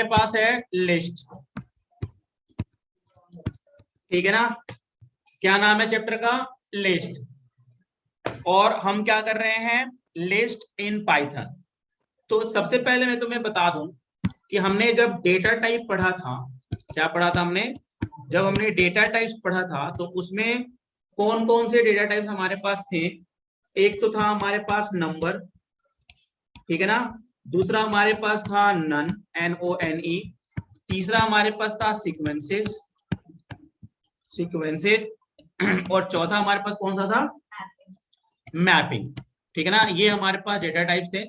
हमारे पास है लिस्ट, ठीक है ना। क्या नाम है चैप्टर का? लिस्ट। और हम क्या कर रहे हैं? List in Python. तो सबसे पहले मैं तुम्हें बता दूं कि हमने जब डेटा टाइप पढ़ा था, क्या पढ़ा था हमने? जब हमने डेटा टाइप्स पढ़ा था तो उसमें कौन कौन से डेटा टाइप्स हमारे पास थे? एक तो था हमारे पास नंबर, ठीक है ना। दूसरा हमारे पास था नन, NONE। तीसरा हमारे पास था सीक्वेंसेस, और चौथा हमारे पास कौन सा था? मैपिंग, ठीक है ना। ये हमारे पास डेटा टाइप्स थे।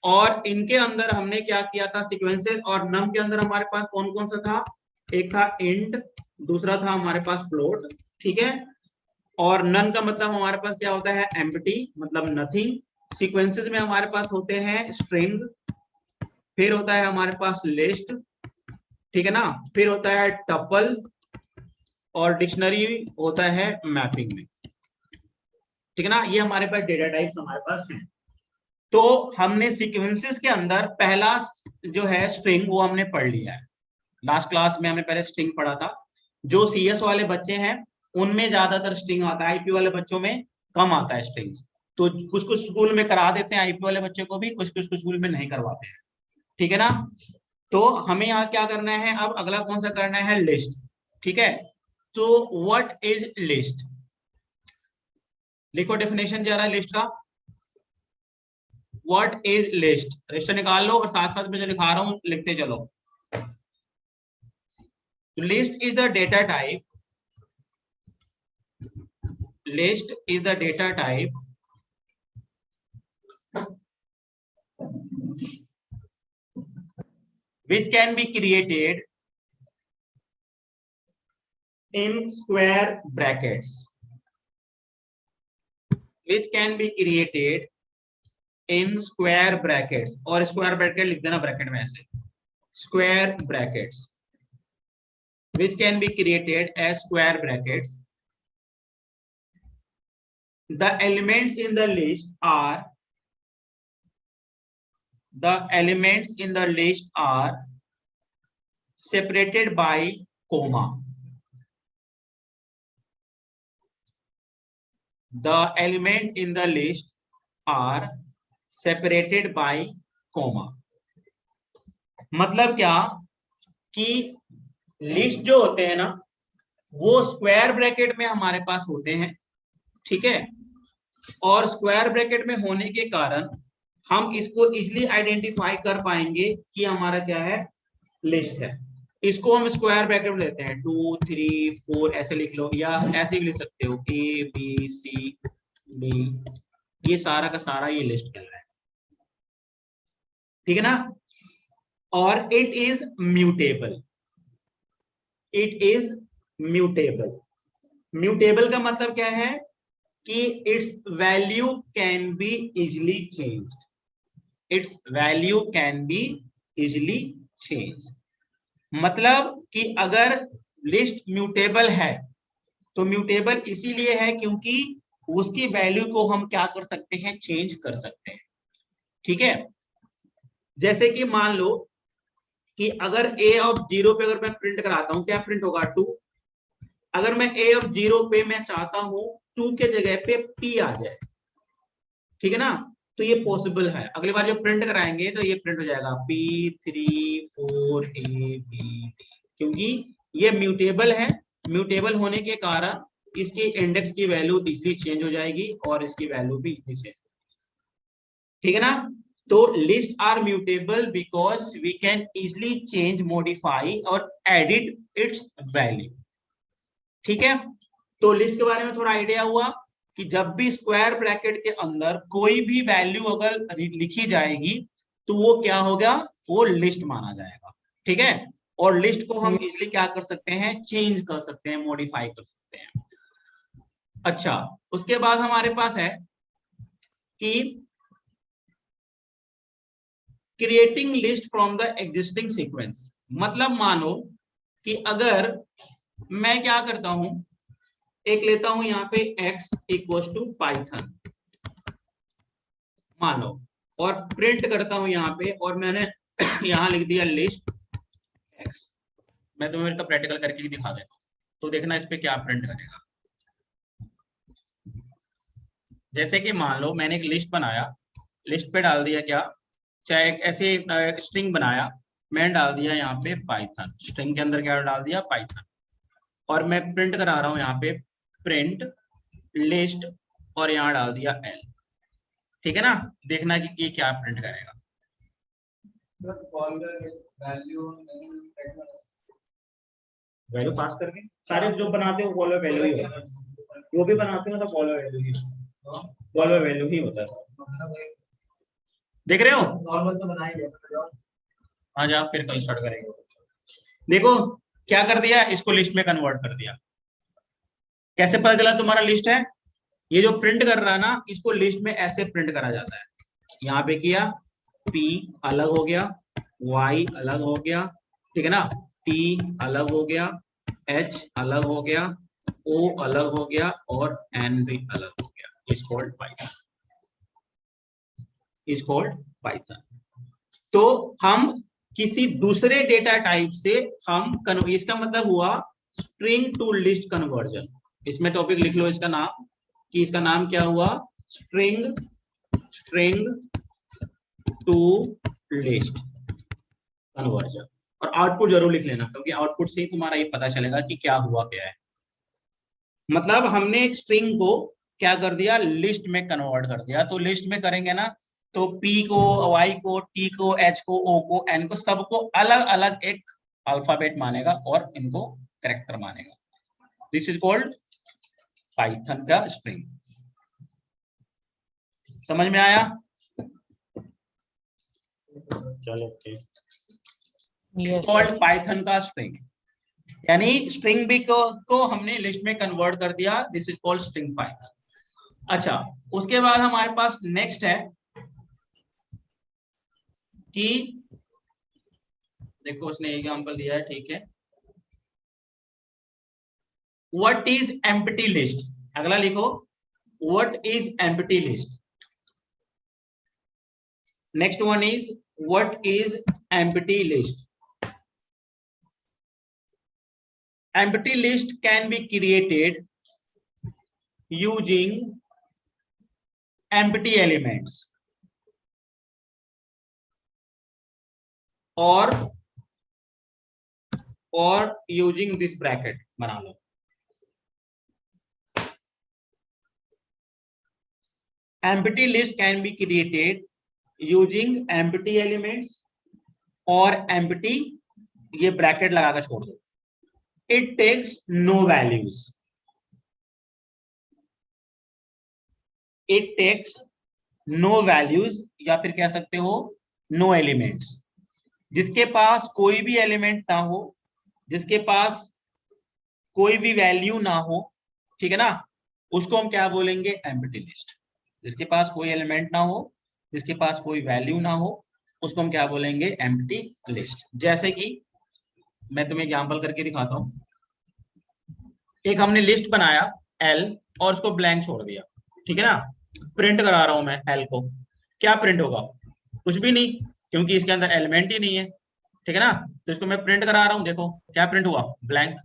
और इनके अंदर हमने क्या किया था? सीक्वेंसेस और नम के अंदर हमारे पास कौन कौन सा था? एक था इंट, दूसरा था हमारे पास फ्लोट, ठीक है। और नन का मतलब हमारे पास क्या होता है? एम्प्टी, मतलब नथिंग। सीक्वेंसेस में हमारे पास होते हैं स्ट्रिंग, फिर होता है हमारे पास लिस्ट, ठीक है ना। फिर होता है टपल, और डिक्शनरी होता है मैपिंग में, ठीक है ना। ये हमारे पास डेटा टाइप्स हमारे पास हैं। तो हमने सीक्वेंसेस के अंदर पहला जो है स्ट्रिंग, वो हमने पढ़ लिया है। लास्ट क्लास में हमने पहले स्ट्रिंग पढ़ा था। जो CS वाले बच्चे हैं उनमें ज्यादातर स्ट्रिंग आता है, IP वाले बच्चों में कम आता है स्ट्रिंग्स। तो कुछ कुछ स्कूल में करा देते हैं IP वाले बच्चों को भी, कुछ कुछ स्कूल में नहीं करवाते हैं, ठीक है ना। तो हमें यहाँ क्या करना है? अब अगला कौन सा करना है? लिस्ट, ठीक है। तो व्हाट इज लिस्ट? लिखो डेफिनेशन जरा लिस्ट का। What is list? रजिस्टर निकाल लो और साथ साथ में जो लिखा रहा हूं लिखते चलो। List is the data type, list is the data type which can be created in square brackets, which can be created in square brackets। और स्क्वायर ब्रैकेट लिख देना ब्रैकेट में ऐसे, square brackets, which can be created as square brackets। The elements in the list are, the elements in the list are separated by comma। The element in the list are separated by comma। मतलब क्या कि list जो होते हैं ना, वो square bracket में हमारे पास होते हैं, ठीक है। और स्क्वायर ब्रैकेट में होने के कारण हम इसको इजिली आइडेंटिफाई कर पाएंगे कि हमारा क्या है? लिस्ट है। इसको हम स्क्वायर ब्रैकेट में लेते हैं 2 3 4 ऐसे लिख लो, या ऐसे भी लिख सकते हो ABCD। ये सारा का सारा ये लिस्ट कहलाता है, ठीक है ना। और it is mutable, it is mutable. Mutable का मतलब क्या है? कि it's value can be easily change, it's value can be easily change. मतलब कि अगर लिस्ट म्यूटेबल है तो म्यूटेबल इसीलिए है क्योंकि उसकी वैल्यू को हम क्या कर सकते हैं? चेंज कर सकते हैं, ठीक है। जैसे कि मान लो कि अगर A(0) पे अगर मैं प्रिंट कराता हूं, क्या प्रिंट होगा? 2। अगर मैं A(0) पे मैं चाहता हूं 2 के जगह पे P आ जाए, ठीक है ना। तो ये पॉसिबल है। अगली बार जो प्रिंट कराएंगे तो ये प्रिंट हो जाएगा P3 4 ABD, क्योंकि ये म्यूटेबल है। म्यूटेबल होने के कारण इसकी इंडेक्स की वैल्यू इजीली चेंज हो जाएगी और इसकी वैल्यू भी इजीली चेंज, ठीक है ना। तो list are mutable because we can easily change, modify और एडिट इट्स वैल्यू, ठीक है। तो लिस्ट के बारे में थोड़ा आइडिया हुआ कि जब भी स्क्वायर ब्रैकेट के अंदर कोई भी वैल्यू अगर लिखी जाएगी तो वो क्या होगा? वो लिस्ट माना जाएगा, ठीक है। और लिस्ट को हम इजिली क्या कर सकते हैं? चेंज कर सकते हैं, मॉडिफाई कर सकते हैं। अच्छा, उसके बाद हमारे पास है कि creating list from the existing sequence. मतलब मानो कि अगर मैं क्या करता हूं, एक लेता हूं यहाँ पे x = पाइथन मान लो, और प्रिंट करता हूं यहाँ पे, और मैंने यहाँ लिख दिया लिस्ट मैं तुम्हें इसका प्रैक्टिकल करके ही दिखा देता हूँ, तो देखना इस पे क्या प्रिंट करेगा। जैसे कि मान लो मैंने एक लिस्ट बनाया, लिस्ट पे डाल दिया क्या, चाहे एक ऐसे स्ट्रिंग बनाया, मैंने डाल दिया यहाँ पे पाइथन, स्ट्रिंग के अंदर क्या डाल दिया, पाइथन, और मैं प्रिंट करा रहा हूँ यहाँ पे प्रिंट लिस्ट, और यहाँ डाल दिया एल। ठीक है ना, देखना कि ये क्या प्रिंट करेगा। वैल्यू पास करके सारे जो बनाते हो फॉलो वैल्यू ही होता है, जो भी बनाते हो तो फॉलो वैल्यू ही, फॉलो वैल्यू ही होता है। देख रहे हो, नॉर्मल तो बना ही दिया, आज आप फिर कल स्टार्ट करेंगे। देखो क्या कर दिया, इसको लिस्ट में कन्वर्ट कर दिया। कैसे पता चला तुम्हारा लिस्ट है, ये जो प्रिंट कर रहा है ना, इसको लिस्ट में ऐसे प्रिंट करा जाता है। यहाँ पे किया, P अलग हो गया, Y अलग हो गया, ठीक है ना, T अलग हो गया, H अलग हो गया, O अलग हो गया, और N भी अलग हो गया। Is called Python, is called Python. तो हम किसी दूसरे डेटा टाइप से हम इसका मतलब हुआ स्ट्रिंग टू लिस्ट कन्वर्जन। इसमें टॉपिक लिख लो इसका नाम, कि इसका नाम क्या हुआ, स्ट्रिंग टू लिस्ट कन्वर्जन। और आउटपुट जरूर लिख लेना, क्योंकि आउटपुट से ही तुम्हारा ये पता चलेगा कि क्या हुआ क्या है। मतलब हमने स्ट्रिंग को क्या कर दिया, लिस्ट में कन्वर्ट कर दिया। तो लिस्ट में करेंगे ना, तो P को, Y को, T को, H को, O को, N को, सबको अलग अलग एक अल्फाबेट मानेगा और इनको कैरेक्टर मानेगा। दिस इज कॉल्ड पाइथन का स्ट्रिंग। समझ में आया? चलो कॉल्ड पाइथन का स्ट्रिंग, यानी स्ट्रिंग भी को हमने लिस्ट में कन्वर्ट कर दिया। This is called string Python. अच्छा, उसके बाद हमारे पास नेक्स्ट है कि देखो उसने एग्जांपल दिया है, ठीक है, व्हाट इज एम्प्टी लिस्ट। अगला लिखो, what is empty list. Next one is what is empty list. Empty list can be created using empty elements or using this bracket। बना लो, empty list can be created using empty elements और empty, ये bracket लगाकर छोड़ दो। It takes no values, it takes no values, या फिर कह सकते हो no elements। जिसके पास कोई भी एलिमेंट ना हो, जिसके पास कोई भी वैल्यू ना हो, ठीक है ना, उसको हम क्या बोलेंगे, एम्प्टी लिस्ट। जिसके पास कोई एलिमेंट ना हो, जिसके पास कोई वैल्यू ना हो, उसको हम क्या बोलेंगे, एम्प्टी लिस्ट। जैसे कि मैं तुम्हें एग्जांपल करके दिखाता हूं। एक हमने लिस्ट बनाया L और उसको ब्लैंक छोड़ दिया, ठीक है ना, प्रिंट करा रहा हूं मैं L को, क्या प्रिंट होगा, कुछ भी नहीं, क्योंकि इसके अंदर एलिमेंट ही नहीं है, ठीक है ना। तो इसको मैं प्रिंट करा रहा हूं, देखो क्या प्रिंट हुआ, ब्लैंक।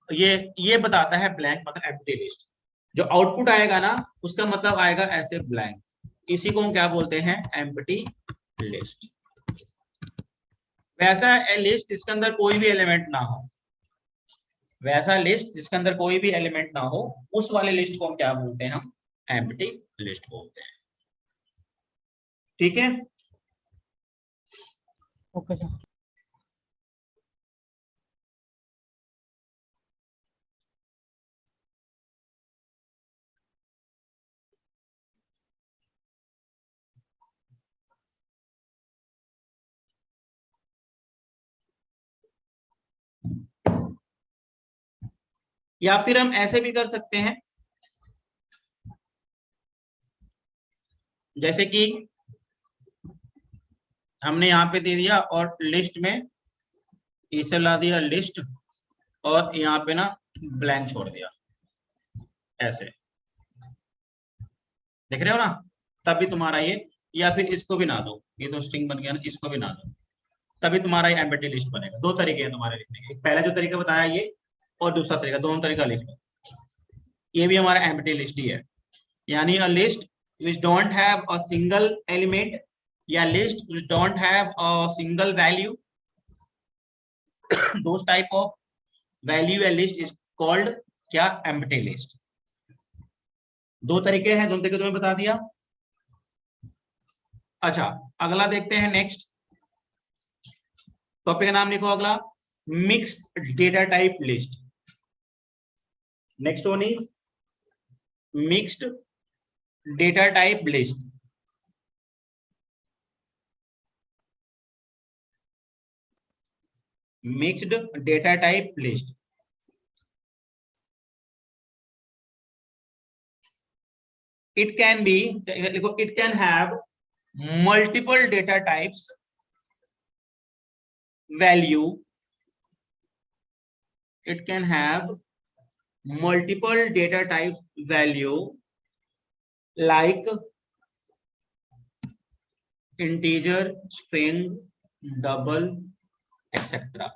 ये बताता है ब्लैंक मतलब एम्प्टी लिस्ट। जो आउटपुट आएगा ना, उसका मतलब आएगा ऐसे ब्लैंक। इसी को हम क्या बोलते हैं, एम्प्टी लिस्ट। वैसा लिस्ट जिसके अंदर कोई भी एलिमेंट ना हो, वैसा लिस्ट जिसके अंदर कोई भी एलिमेंट ना हो, उस वाले लिस्ट को हम क्या बोलते हैं, हम एम्प्टी लिस्ट बोलते हैं। ठीक है, ओके सर। या फिर हम ऐसे भी कर सकते हैं, जैसे कि हमने यहाँ पे दे दिया और लिस्ट में इसे ला दिया लिस्ट, और यहाँ पे ना ब्लैंक छोड़ दिया, ऐसे देख रहे हो ना, तब भी तुम्हारा ये, या फिर इसको भी ना दो, ये तो स्ट्रिंग बन गया ना, इसको भी ना दो, तभी तुम्हारा एम्प्टी लिस्ट बनेगा। दो तरीके हैं तुम्हारे लिखने के, पहला जो तरीका बताया ये, और दूसरा तरीका, दोनों तरीका लिख लो। ये भी हमारा एम्प्टी लिस्ट ही है, यानी a list which don't have a single element या list which don't have a single value, those type of value या list is called क्या, empty list। दो तरीके हैं, दोनों तरीके तुम्हें बता दिया। अच्छा अगला देखते हैं, नेक्स्ट टॉपिक का नाम लिखो अगला, mix data type list. Next one is mixed data type list. Mixed data type list, it can be, it can have multiple data types value, it can have multiple data type value like integer, string, double, etc.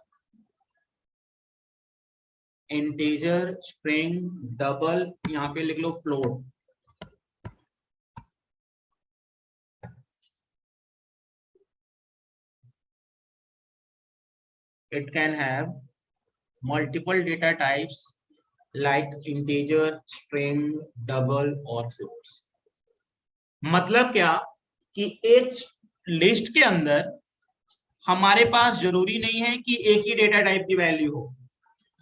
integer, string, double, यहाँ पे लिख लो float। It can have multiple data types like integer, string, double और floats। मतलब क्या कि एक list के अंदर हमारे पास जरूरी नहीं है कि एक ही डेटा टाइप की वैल्यू हो,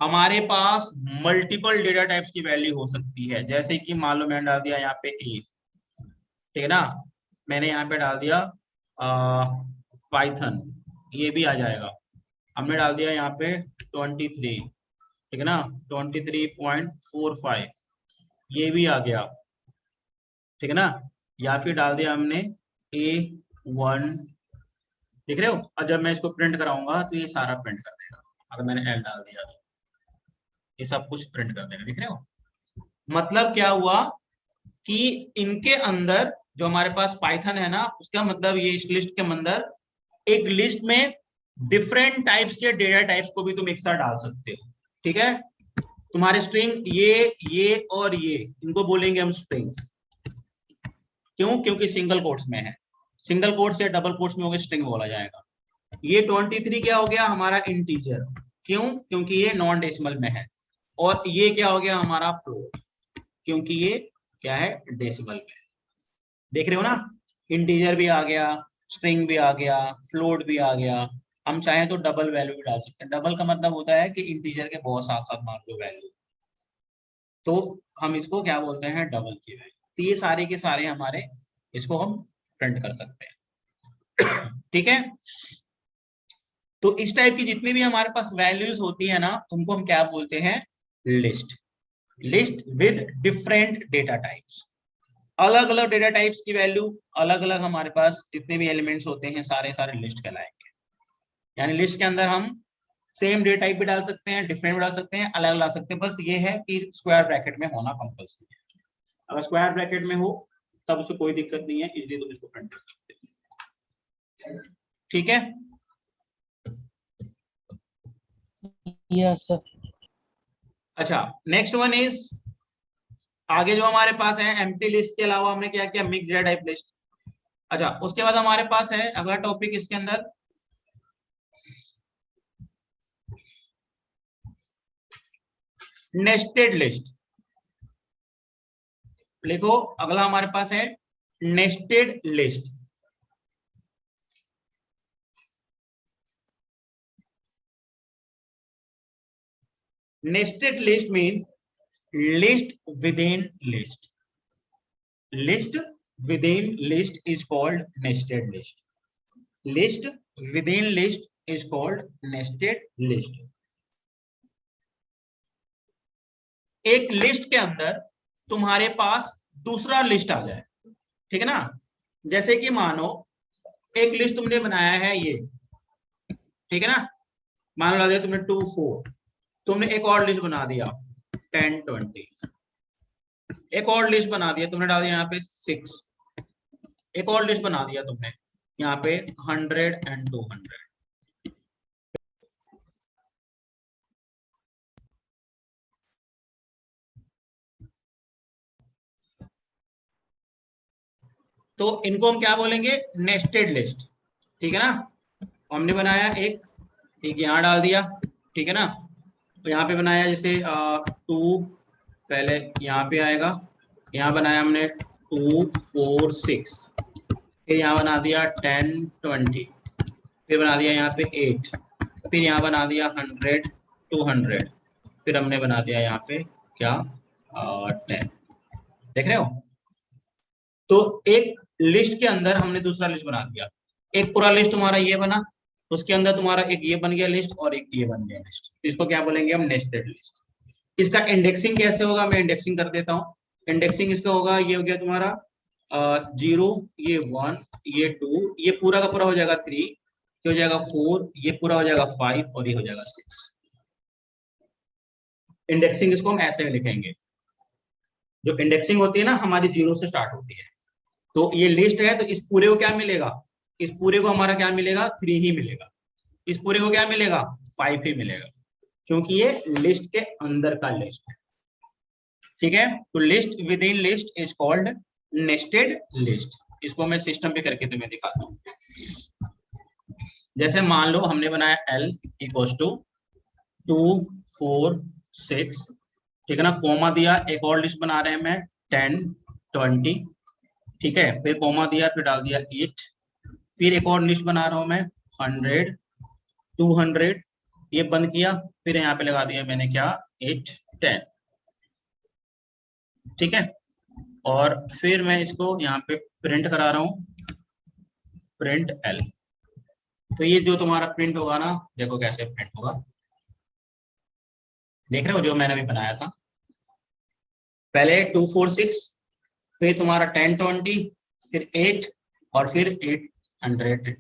हमारे पास मल्टीपल डेटा टाइप्स की वैल्यू हो सकती है। जैसे कि मान लो मैंने डाल दिया यहाँ पे ए, ठीक है ना, मैंने यहाँ पे डाल दिया पाइथन, ये भी आ जाएगा। हमने डाल दिया यहाँ पे 23, ठीक है ना, 23.45, ये भी आ गया, ठीक है ना। या फिर डाल दिया हमने A1, देख रहे हो, और जब मैं इसको प्रिंट कराऊंगा तो ये सारा प्रिंट कर देगा। अगर मैंने L डाल दिया तो ये सब कुछ प्रिंट कर देगा, देख रहे हो। मतलब क्या हुआ कि इनके अंदर जो हमारे पास पाइथन है ना, उसका मतलब ये इस लिस्ट के अंदर एक लिस्ट में डिफरेंट टाइप्स के डेटा टाइप्स को भी तुम एक साथ डाल सकते हो, ठीक है। तुम्हारे स्ट्रिंग ये और ये, इनको बोलेंगे हम स्ट्रिंग्स। क्यों? क्योंकि सिंगल कोट्स में है, सिंगल कोट्स या डबल कोट्स में होगा स्ट्रिंग बोला जाएगा। ये 23 क्या हो गया हमारा इंटीजर, क्यों? क्योंकि ये नॉन डेसिमल में है। और ये क्या हो गया हमारा फ्लोट, क्योंकि ये क्या है, डेसिमल में। देख रहे हो ना, इंटीजर भी आ गया, स्ट्रिंग भी आ गया, फ्लोट भी आ गया। हम चाहें तो डबल वैल्यू भी डाल सकते हैं। डबल का मतलब होता है कि इंटीजर के बहुत साथ साथ मान लो वैल्यू, तो हम इसको क्या बोलते हैं, डबल की वैल्यू। तो ये सारे के सारे हमारे, इसको हम प्रिंट कर सकते हैं, ठीक है। तो इस टाइप की जितनी भी हमारे पास वैल्यूज होती है ना, उनको हम क्या बोलते हैं, list. List with different data types, अलग अलग डेटा टाइप्स की वैल्यू, अलग अलग हमारे पास जितने भी एलिमेंट्स होते हैं सारे सारे लिस्ट कहलाएंगे। यानी लिस्ट के अंदर हम सेम डेटा टाइप भी डाल सकते हैं, डिफरेंट भी डाल सकते हैं, अलग डाल सकते हैं। बस ये है कि स्क्वायर ब्रैकेट में होना कंपल्सरी है। अगर स्क्वायर ब्रैकेट में हो तब उससे कोई दिक्कत नहीं है, इसलिए तुम इसको प्रिंट कर सकते हो, ठीक है। Yes sir. अच्छा नेक्स्ट वन इज, आगे जो हमारे पास है एम्प्टी लिस्ट के अलावा हमने क्या किया, मिक्स्ड डेटा टाइप लिस्ट। अच्छा उसके बाद हमारे पास है अगला टॉपिक इसके अंदर, नेस्टेड लिस्ट। लिखो अगला हमारे पास है nested list. Nested list means list within list. List within list is called nested list. List within list is called nested list. एक लिस्ट के अंदर तुम्हारे पास दूसरा लिस्ट आ जाए, ठीक है ना। जैसे कि मानो एक लिस्ट तुमने बनाया है ये, ठीक है ना, मान लो तुमने 2 4, तुमने एक और लिस्ट बना दिया 10 20, एक और लिस्ट बना दिया तुमने, डाल दिया यहाँ पे 6, एक और लिस्ट बना दिया तुमने यहाँ पे 100 and 200, तो इनको हम क्या बोलेंगे, नेस्टेड लिस्ट, ठीक है ना। हमने बनाया एक यहाँ डाल दिया, ठीक है ना। तो यहाँ पे बनाया जैसे 2, पहले यहाँ पे आएगा, यहाँ बनाया हमने 2 4 6, फिर यहाँ बना दिया 10 20, फिर बना दिया यहाँ पे 8, फिर यहाँ बना दिया 100 200, फिर हमने बना दिया यहाँ पे क्या 10। देख रहे हो। तो एक लिस्ट के अंदर हमने दूसरा लिस्ट बना दिया, एक पूरा लिस्ट तुम्हारा ये बना, उसके अंदर तुम्हारा एक ये बन गया लिस्ट और एक ये बन गया लिस्ट। इसको क्या बोलेंगे हम, नेस्टेड लिस्ट। इसका इंडेक्सिंग कैसे होगा, मैं इंडेक्सिंग कर देता हूँ। इंडेक्सिंग इसका होगा, ये हो गया तुम्हारा 0, ये 1, ये 2, ये पूरा का पूरा हो जाएगा 3, ये हो जाएगा 4, ये पूरा हो जाएगा 5 और ये हो जाएगा 6। इंडेक्सिंग इसको हम ऐसे लिखेंगे। जो इंडेक्सिंग होती है ना हमारी 0 से स्टार्ट होती है। तो ये लिस्ट है, तो इस पूरे को क्या मिलेगा, इस पूरे को हमारा क्या मिलेगा 3 ही मिलेगा, इस पूरे को क्या मिलेगा 5 ही मिलेगा, क्योंकि ये लिस्ट के अंदर का लिस्ट है। ठीक है, तो list with in list is called nested list. इसको मैं सिस्टम पे करके तुम्हें दिखाता हूँ। जैसे मान लो हमने बनाया L इक्वल्स टू 2 4 6, ठीक है ना, कोमा दिया, एक और लिस्ट बना रहे हैं मैं 10 20, ठीक है, फिर कोमा दिया, फिर डाल दिया 8, फिर एक और लिस्ट बना रहा हूं मैं 100 200, ये बंद किया, फिर यहाँ पे लगा दिया मैंने क्या 8 10, ठीक है। और फिर मैं इसको यहाँ पे प्रिंट करा रहा हूँ, प्रिंट L। तो ये जो तुम्हारा प्रिंट होगा ना, देखो कैसे प्रिंट होगा, देख रहे हो जो मैंने अभी बनाया था। पहले 2 4 6, फिर तुम्हारा 10 20, फिर 8 और फिर 800।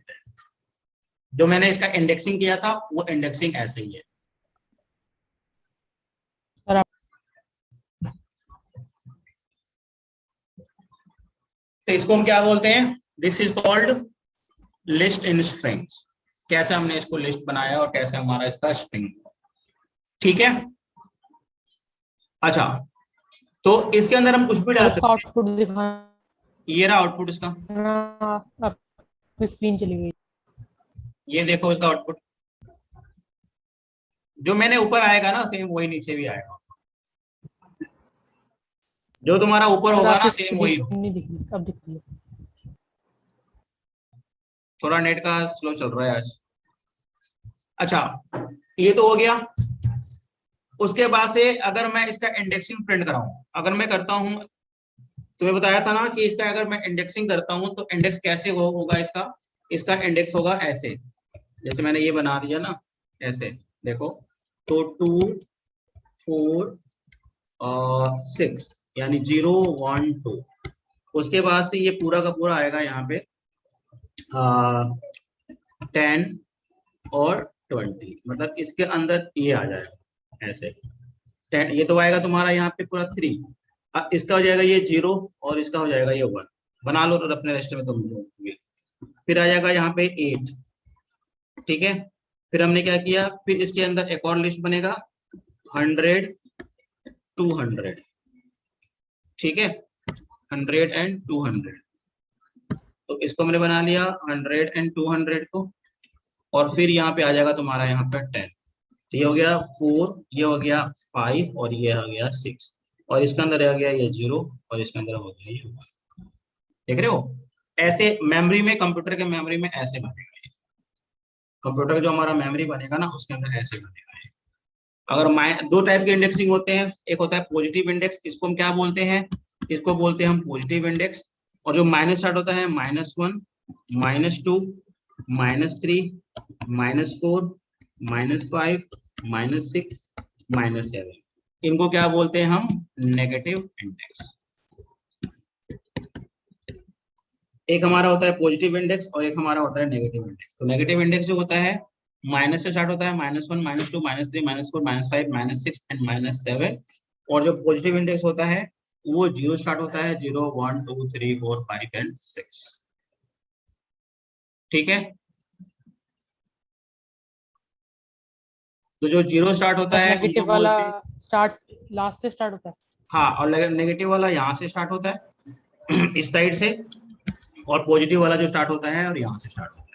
जो मैंने इसका इंडेक्सिंग किया था वो इंडेक्सिंग ऐसे ही है। तो इसको हम क्या बोलते हैं, this is called list in strings. कैसे हमने इसको लिस्ट बनाया और कैसे हमारा इसका स्ट्रिंग, ठीक है। अच्छा, तो इसके अंदर हम कुछ भी डाल सकते हैं। आउटपुट दिखा, ये रहा आउटपुट इसका, स्क्रीन चली गई। ये देखो इसका आउटपुट, जो मैंने ऊपर आएगा ना सेम वही नीचे भी आएगा, जो तुम्हारा ऊपर होगा ना सेम वही होगा। नहीं दिख रही, अब दिख रही है। थोड़ा नेट का स्लो चल रहा है आज। अच्छा, ये तो हो गया। उसके बाद से अगर मैं इसका इंडेक्सिंग प्रिंट कराऊं, अगर मैं करता हूं, तुम्हें बताया था ना कि इसका अगर मैं इंडेक्सिंग करता हूं तो इंडेक्स कैसे होगा इसका, इसका इंडेक्स होगा ऐसे, जैसे मैंने ये बना दिया ना ऐसे, देखो, तो 2 4 6 यानी 0 1 2, उसके बाद से ये पूरा का पूरा आएगा यहाँ पे 10 और 20, मतलब इसके अंदर ये आ जाएगा ऐसे 10, ये तो आएगा तुम्हारा यहाँ पे पूरा 3, इसका हो जाएगा ये 0 और इसका हो जाएगा ये 1, बना लो तो अपने रेस्ट में तुम लोग। फिर आ जाएगा यहाँ पे 8, ठीक है। फिर हमने क्या किया, फिर इसके अंदर एक और लिस्ट बनेगा 100 200, ठीक है, 100 एंड 200। तो इसको हमने बना लिया 100 एंड 200 को, और फिर यहाँ पे आ जाएगा तुम्हारा यहाँ पे 10, तो ये हो गया 4, ये हो गया 5 और ये हो गया 6, और इसके अंदर आ गया ये 0 और इसके अंदर हो गया ये 1। देख रहे हो, ऐसे मेमोरी में, कंप्यूटर के मेमोरी में ऐसे बनेगा। कंप्यूटर का जो हमारा मेमोरी बनेगा ना उसके अंदर ऐसे बनेगा। अगर दो टाइप के इंडेक्सिंग होते हैं, एक होता है पॉजिटिव इंडेक्स, इसको हम क्या बोलते हैं, इसको बोलते हैं हम पॉजिटिव इंडेक्स, और जो माइनस स्टार्ट होता है -1 -2 -3 -4 -5 -6 -7, इनको क्या बोलते हैं हम, नेगेटिव इंडेक्स। एक हमारा होता है पॉजिटिव इंडेक्स और एक हमारा होता है नेगेटिव इंडेक्स। तो नेगेटिव इंडेक्स जो होता है माइनस से स्टार्ट होता है, -1 -2 -3 -4 -5 -6 एंड -7, और जो पॉजिटिव इंडेक्स होता है वो 0 स्टार्ट होता है, 0 1 2 3 4 5 एंड 6, ठीक है। तो जो 0 स्टार्ट होता है नेगेटिव उनको वाला बोलते हैं, स्टार्ट लास्ट से स्टार्ट होता है। हाँ, और नेगेटिव वाला यहाँ से स्टार्ट होता है इस साइड से, और पॉजिटिव वाला जो स्टार्ट होता है और यहाँ से स्टार्ट होता है।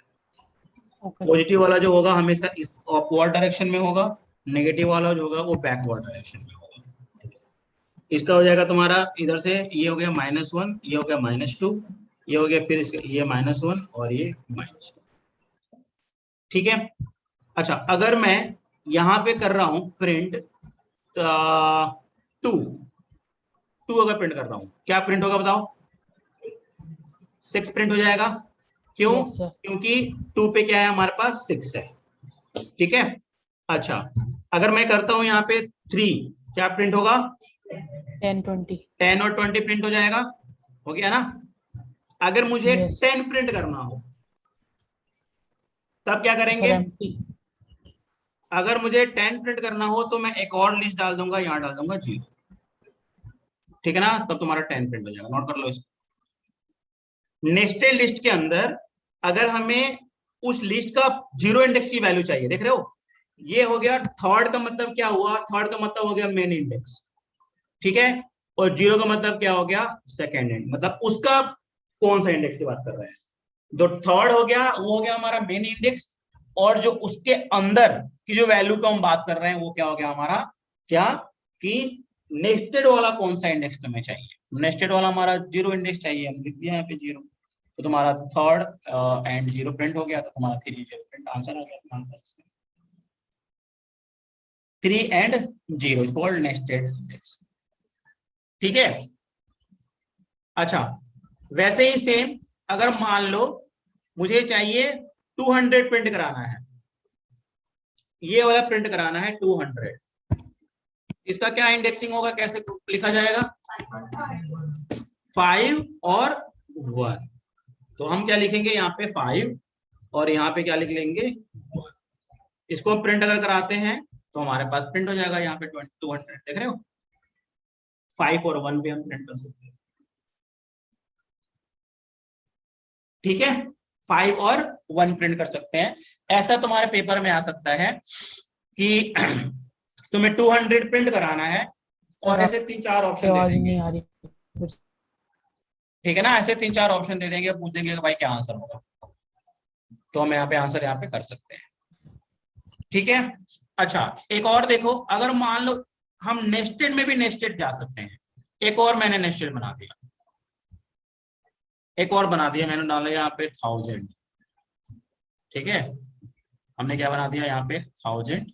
ओके पॉजिटिव वाला जो होगा हमेशा इस अपवर्ड डायरेक्शन में होगा, नेगेटिव वाला जो होगा वो बैकवर्ड डायरेक्शन में होगा। इसका हो जाएगा तुम्हारा इधर से ये हो गया -1, ये हो गया -2, ये हो गया फिर इसका ये -1 और ये -2, ठीक है। अच्छा, अगर मैं यहाँ पे कर रहा हूं प्रिंट 2 अगर प्रिंट कर रहा हूं, क्या प्रिंट होगा बताओ? 6 प्रिंट हो जाएगा। क्यों? Yes, sir. क्योंकि 2 पे क्या है हमारे पास 6 है, ठीक है। अच्छा, अगर मैं करता हूं यहाँ पे 3, क्या प्रिंट होगा? 10 20 10 और 20 प्रिंट हो जाएगा, हो गया ना। अगर मुझे Yes. 10 प्रिंट करना हो तब क्या सर करेंगे? एम्प्टी। अगर मुझे 10 प्रिंट करना हो तो मैं एक और लिस्ट डाल दूंगा, यहाँ डाल दूंगा 0, ठीक है ना। तब तुम्हारा 10 प्रिंट हो जाएगा। नोट कर लो इसको। नेस्टेड लिस्ट के अंदर अगर हमें उस लिस्ट का 0 इंडेक्स की वैल्यू चाहिए, देख रहे हो, ये हो गया थर्ड का मतलब क्या हुआ? थर्ड का मतलब हो गया मेन इंडेक्स, ठीक है। और 0 का मतलब क्या हो गया? सेकेंड इंडेक्स, मतलब उसका कौन सा इंडेक्स की बात कर रहे हैं। जो थर्ड हो गया वो हो गया हमारा मेन इंडेक्स, और जो उसके अंदर की जो वैल्यू का हम बात कर रहे हैं वो क्या हो गया हमारा? क्या कि नेस्टेड वाला कौन सा इंडेक्स तुम्हें चाहिए। नेस्टेड वाला हमारा 0 इंडेक्स चाहिए, हम लिख दिया यहाँ पे 0, तो तुम्हारा थर्ड एंड 0 प्रिंट हो गया, तो तुम्हारा 3 0 प्रिंट आंसर आ गया तुम्हारे पास। 3 and 0 is called nested index, ठीक है। अच्छा, वैसे ही सेम अगर मान लो मुझे चाहिए 200 प्रिंट कराना है, ये वाला प्रिंट कराना है 200, इसका क्या इंडेक्सिंग होगा, कैसे लिखा जाएगा? 5 और 1, तो हम क्या लिखेंगे यहाँ पे 5 और यहाँ पे क्या लिख लेंगे 1। इसको प्रिंट अगर कराते हैं तो हमारे पास प्रिंट हो जाएगा यहाँ पे 200, देख रहे हो, 5 और 1 भी हम प्रिंट कर सकते हैं, ठीक है। 5 और 1 प्रिंट कर सकते हैं। ऐसा तुम्हारे पेपर में आ सकता है कि तुम्हें 200 प्रिंट कराना है और ऐसे 3-4 ऑप्शन दे आवाज देंगे, नहीं आ रही, ठीक है ना। ऐसे 3-4 ऑप्शन दे देंगे, पूछ देंगे कि भाई क्या आंसर होगा, तो हम यहाँ पे आंसर यहाँ पे कर सकते हैं, ठीक है। अच्छा, एक और देखो, अगर मान लो हम नेस्टेड में भी नेस्टेड जा सकते हैं। एक और मैंने नेस्टेड बना दिया, एक और बना दिया मैंने, डाला यहाँ पे 1000, ठीक है। हमने क्या बना दिया यहाँ पे 1000,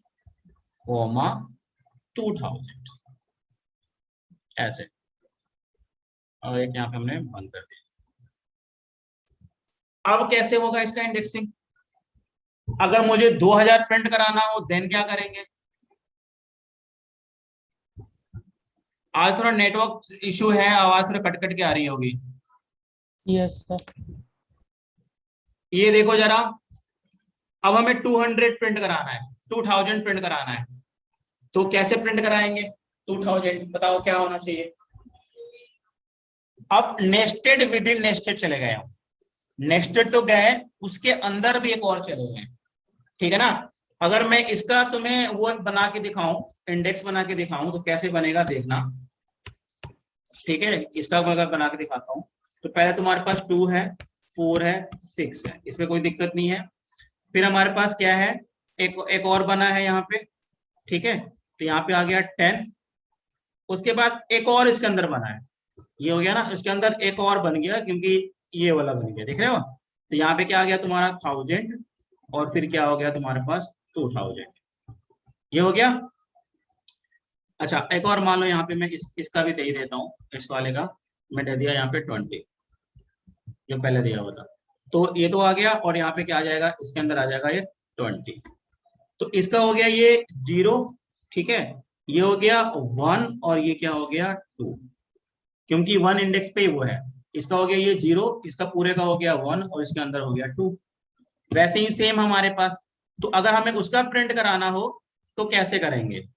2000 ऐसे, और एक यहाँ पे हमने बंद कर दिया। अब कैसे होगा इसका इंडेक्सिंग? अगर मुझे 2000 प्रिंट कराना हो देन क्या करेंगे? आज थोड़ा नेटवर्क इशू है, आवाज थोड़ा कट कट के आ रही होगी। Yes sir. ये देखो जरा, अब हमें 200 प्रिंट कराना है, 2000 प्रिंट कराना है, तो कैसे प्रिंट कराएंगे 2000? बताओ क्या होना चाहिए। अब नेस्टेड विद इन नेस्टेड चले गए हम, नेस्टेड तो गए, उसके अंदर भी एक और चले गए, ठीक है ना। अगर मैं इसका तुम्हें वो बना के दिखाऊं, इंडेक्स बना के दिखाऊं, तो कैसे बनेगा देखना, ठीक है। इसका मैं अगर बना के दिखाता हूं तो पहले तुम्हारे पास 2 है, 4 है, 6 है, इसमें कोई दिक्कत नहीं है। फिर हमारे पास क्या है, एक और बना है यहाँ पे, ठीक है। तो यहाँ पे आ गया 10, उसके बाद एक और इसके अंदर बना है, ये हो गया ना, इसके अंदर एक और बन गया क्योंकि ये वाला बन गया, देख रहे हो। तो यहाँ पे क्या आ गया तुम्हारा 1000, और फिर क्या हो गया तुम्हारे पास 2000, ये हो गया। अच्छा, एक और मान लो यहाँ पे मैं इसका भी दे ही देता हूँ, इस वाले का मैं दे दिया यहाँ पे 20, जो पहले दिया हुआ था, तो ये तो आ गया। और यहाँ पे क्या आ जाएगा, इसके अंदर आ जाएगा ये 20, तो इसका हो गया ये 0, ठीक है। ये हो गया 1 और ये क्या हो गया 2, क्योंकि 1 इंडेक्स पे ही वो है। इसका हो गया ये 0, इसका पूरे का हो गया 1 और इसके अंदर हो गया 2। वैसे ही सेम हमारे पास, तो अगर हमें उसका प्रिंट कराना हो तो कैसे करेंगे?